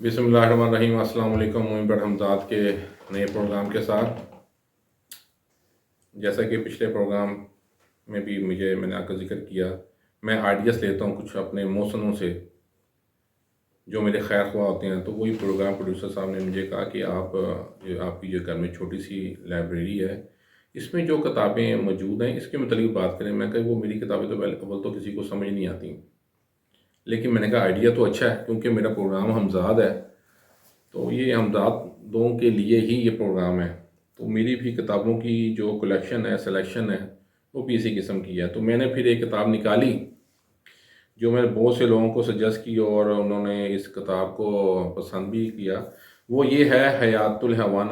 بسم اللہ الرحمن الرحیم۔ السلام علیکم۔ مومن بٹ حمزاد کے نئے پروگرام کے ساتھ، جیسا کہ پچھلے پروگرام میں بھی میں نے آپ کا ذکر کیا، میں آئیڈیاز لیتا ہوں کچھ اپنے موسموں سے جو میرے خیر خواہ ہوتے ہیں۔ تو وہی پروگرام پروڈیوسر صاحب نے مجھے کہا کہ آپ کی جو گھر میں چھوٹی سی لائبریری ہے، اس میں جو کتابیں موجود ہیں اس کے متعلق بات کریں۔ میں کہا وہ میری کتابیں تو اول تو کسی کو سمجھ نہیں آتی، لیکن میں نے کہا آئیڈیا تو اچھا ہے، کیونکہ میرا پروگرام حمزاد ہے تو یہ حمزادوں کے لیے ہی یہ پروگرام ہے۔ تو میری بھی کتابوں کی جو کلیکشن ہے، سلیکشن ہے، وہ بھی اسی قسم کی ہے۔ تو میں نے پھر ایک کتاب نکالی جو میں نے بہت سے لوگوں کو سجیسٹ کی اور انہوں نے اس کتاب کو پسند بھی کیا۔ وہ یہ ہے حیات الحیوان۔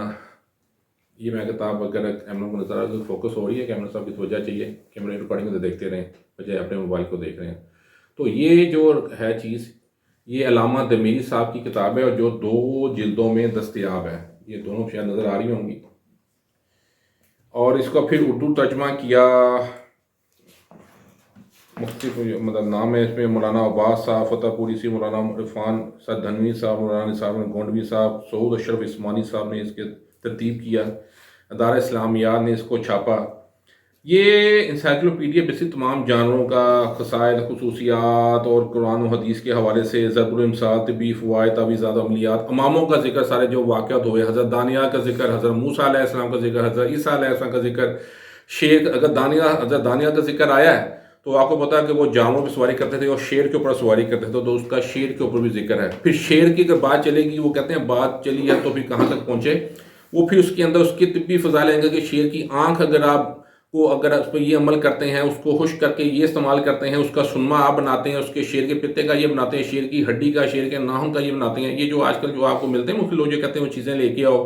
یہ میں کتاب، اگر کیمرہ کو نظر آ رہا ہے فوکس ہو رہی ہے، کیمرہ صاحب کی توجہ چاہیے، کیمرہ ریکارڈنگ کو دیکھتے رہیں بجائے اپنے موبائل کو دیکھ رہے ہیں۔ تو یہ جو ہے چیز، یہ علامہ دمیری صاحب کی کتاب ہے اور جو 2 جلدوں میں دستیاب ہے۔ یہ دونوں شاید نظر آ رہی ہوں گی۔ اور اس کا پھر اردو ترجمہ کیا، مختلف نام ہے اس میں، مولانا عباس صاحب فتح پوری سے، مولانا عرفان صاحب دھنوی صاحب، مولانا نثار گونڈوی صاحب، سعود اشرف عثمانی صاحب نے اس کے ترتیب کیا، ادارہ اسلامیات نے اس کو چھاپا۔ یہ انسائکلوپیڈیا بیسک تمام جانوروں کا خصائل، خصوصیات اور قرآن و حدیث کے حوالے سے ضرب الامثال، طبی فوائد، تعویذات، عملیات، اماموں کا ذکر، سارے جو واقعات ہوئے، حضرت دانیہ کا ذکر، حضرت موسیٰ علیہ السلام کا ذکر، حضرت عیسیٰ علیہ السلام کا ذکر، شیر، اگر حضرت دانیہ کا ذکر آیا ہے تو آپ کو پتا ہے کہ وہ جانوروں پہ سواری کرتے تھے اور شیر کے اوپر سواری کرتے تھے، تو اس کا شیر کے اوپر بھی ذکر ہے۔ پھر شیر کی اگر بات چلے گی، وہ کہتے ہیں بات چلی ہے تو پھر کہاں تک پہنچے، وہ پھر اس کے اندر اس کی طبی فضائل ہیں کہ شیر کی آنکھ اگر اس پہ یہ عمل کرتے ہیں، اس کو خشک کر کے یہ استعمال کرتے ہیں، اس کا سنما آپ بناتے ہیں، اس کے شیر کے پتے کا یہ بناتے ہیں، شیر کی ہڈی کا، شیر کے ناخن کا یہ بناتے ہیں۔ یہ جو آج کل جو آپ کو ملتے ہیں مختلف لوگ جو کہتے ہیں وہ چیزیں لے کے آؤ،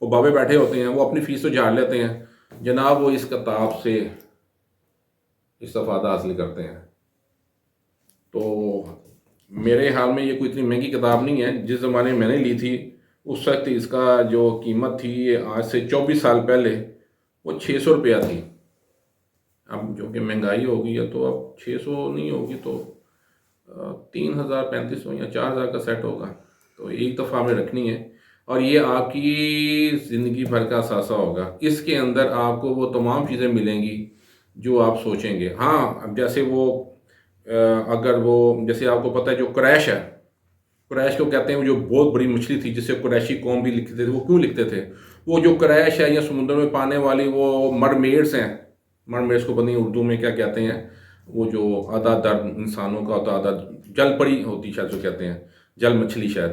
وہ بابے بیٹھے ہوتے ہیں، وہ اپنی فیس تو جھاڑ لیتے ہیں جناب، وہ اس کتاب سے استفادہ حاصل کرتے ہیں۔ تو میرے حال میں یہ کوئی اتنی مہنگی کتاب نہیں ہے۔ جس زمانے میں نے لی تھی اس وقت اس کا جو قیمت تھی آج سے 24 سال پہلے، وہ 600 روپیہ تھی۔ اب جو کہ مہنگائی ہو گئی ہے تو اب 600 نہیں ہوگی تو 3000 3500 یا 4000 کا سیٹ ہوگا۔ تو ایک دفعہ میں رکھنی ہے اور یہ آپ کی زندگی بھر کا اثاثہ ہوگا۔ اس کے اندر آپ کو وہ تمام چیزیں ملیں گی جو آپ سوچیں گے۔ ہاں، اب جیسے جیسے آپ کو پتہ ہے جو قریش ہے، قریش کو کہتے ہیں، وہ جو بہت بڑی مچھلی تھی جسے قریشی قوم بھی لکھتے تھے۔ وہ کیوں لکھتے تھے؟ وہ جو قریش ہے یا سمندر میں پانے والی وہ مرمیڈس ہیں، مرمیڈس کو پتہ نہیں اردو میں کیا کہتے ہیں، وہ جو آدھا در انسانوں کا ہوتا، آدھا جل پری ہوتی شاید جو کہتے ہیں، جل مچھلی شاید۔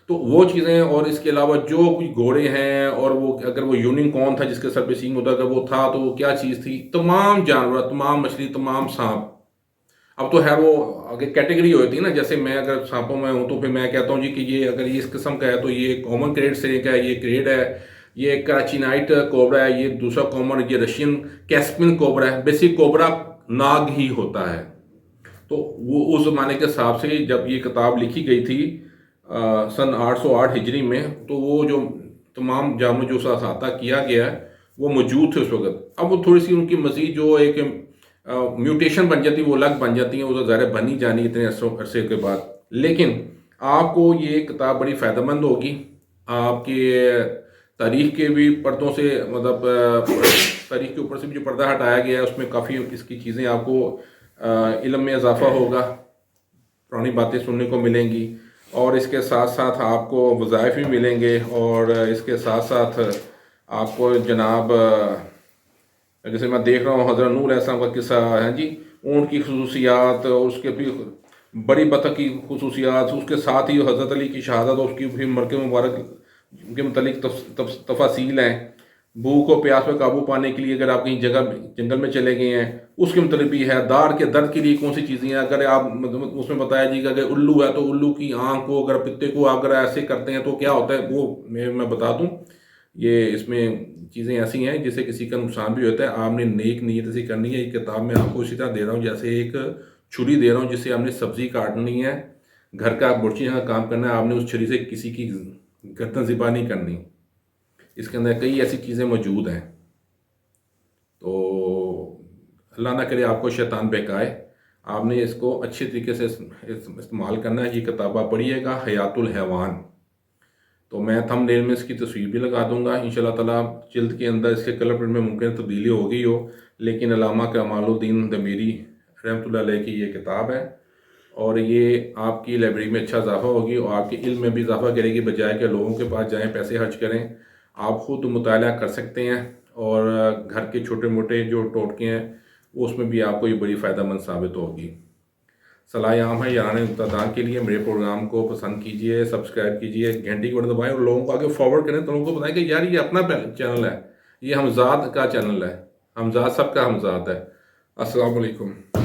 تو وہ چیزیں، اور اس کے علاوہ جو کچھ گھوڑے ہیں، اور وہ اگر وہ یونیکارن تھا جس کے سر پہ سینگ ہوتا، اگر وہ تھا تو وہ کیا چیز تھی، تمام جانور، تمام مچھلی، تمام سانپ۔ اب تو خیر وہ اگر کیٹیگری ہوتی ہے نا، جیسے میں اگر سانپوں میں ہوں تو پھر میں کہتا ہوں جی کہ یہ اگر یہ اس قسم کا ہے تو یہ کامن کریڈ سے ہے، یہ کریڈ ہے، یہ کراچی نائٹ کوبرا ہے، یہ دوسرا کامن، یہ رشین کیسپن کوبرا ہے۔ بیسک کوبرا ناگ ہی ہوتا ہے۔ تو وہ اس زمانے کے حساب سے جب یہ کتاب لکھی گئی تھی سن 808 ہجری میں، تو وہ جو تمام جانور جو احاطہ کیا گیا ہے وہ موجود تھے اس وقت۔ اب وہ تھوڑی سی ان کی مزید جو ایک میوٹیشن بن جاتی، وہ الگ بن جاتی ہیں، وہ تو ظاہر بنی جانی اتنے عرصے کے بعد۔ لیکن آپ کو یہ کتاب بڑی فائدہ مند ہوگی۔ آپ کے تاریخ کے بھی پردوں سے، تاریخ کے اوپر سے بھی جو پردہ ہٹایا گیا ہے اس میں کافی اس کی چیزیں آپ کو علم میں اضافہ ہوگا، پرانی باتیں سننے کو ملیں گی، اور اس کے ساتھ ساتھ آپ کو وظائف بھی ملیں گے، اور اس کے ساتھ ساتھ آپ کو جناب جیسے میں دیکھ رہا ہوں حضرت نوح علیہ السلام کا قصہ ہے جی، اونٹ کی خصوصیات، اور اس کے بھی بڑی بطخ کی خصوصیات، اس کے ساتھ ہی حضرت علی کی شہادت اور اس کی بھی مرکب مبارک کے متعلق تفاصیل ہیں۔ بھوک و پیاس پہ قابو پانے کے لیے اگر آپ کہیں جنگل میں چلے گئے ہیں اس کے متعلق بھی ہے۔ دار کے درد کے لیے کون سی چیزیں ہیں، اگر آپ اس میں بتایا جی کہ اگر الو ہے تو الو کی آنکھ کو، اگر پتے کو اگر ایسے کرتے ہیں تو کیا ہوتا ہے، وہ میں بتا دوں۔ یہ اس میں چیزیں ایسی ہیں جس سے کسی کا نقصان بھی ہوتا ہے۔ آپ نے نیک نیت سے کرنی ہے۔ یہ کتاب میں آپ کو اسی طرح دے رہا ہوں جیسے ایک چھری دے رہا ہوں جس سے آپ نے سبزی کاٹنی ہے، گھر کا برچی کا کام کرنا ہے، آپ نے اس چھری سے کسی کی گردن ذبح نہیں کرنی۔ اس کے اندر کئی ایسی چیزیں موجود ہیں۔ تو اللہ نہ کرے آپ کو شیطان بہکائے، آپ نے اس کو اچھے طریقے سے استعمال کرنا ہے۔ یہ کتاب آپ پڑھیے گا، حیات الحیوان۔ تو میں تھمبنیل میں اس کی تصویر بھی لگا دوں گا انشاءاللہ تعالیٰ. جلد کے اندر اس کے کلر پرنٹ میں ممکن تبدیلی ہو گئی ہو، لیکن علامہ کمال الدین دمیری رحمۃ اللہ علیہ کی یہ کتاب ہے، اور یہ آپ کی لائبریری میں اچھا اضافہ ہوگی اور آپ کے علم میں بھی اضافہ کرے گی، بجائے کہ لوگوں کے پاس جائیں پیسے خرچ کریں. آپ خود مطالعہ کر سکتے ہیں، اور گھر کے چھوٹے موٹے جو ٹوٹکے ہیں اس میں بھی آپ کو یہ بڑی فائدہ مند ثابت ہوگی. صلاح عام ہے یاران مقتدار کے لیے میرے پروگرام کو پسند کیجئے، سبسکرائب کیجئے، گھنٹی کو دبائیں اور لوگوں کو آگے فارورڈ کریں، تو لوگوں کو بتائیں کہ یار یہ اپنا چینل ہے، یہ حمزاد کا چینل ہے، حمزاد سب کا حمزاد ہے. السلام علیکم.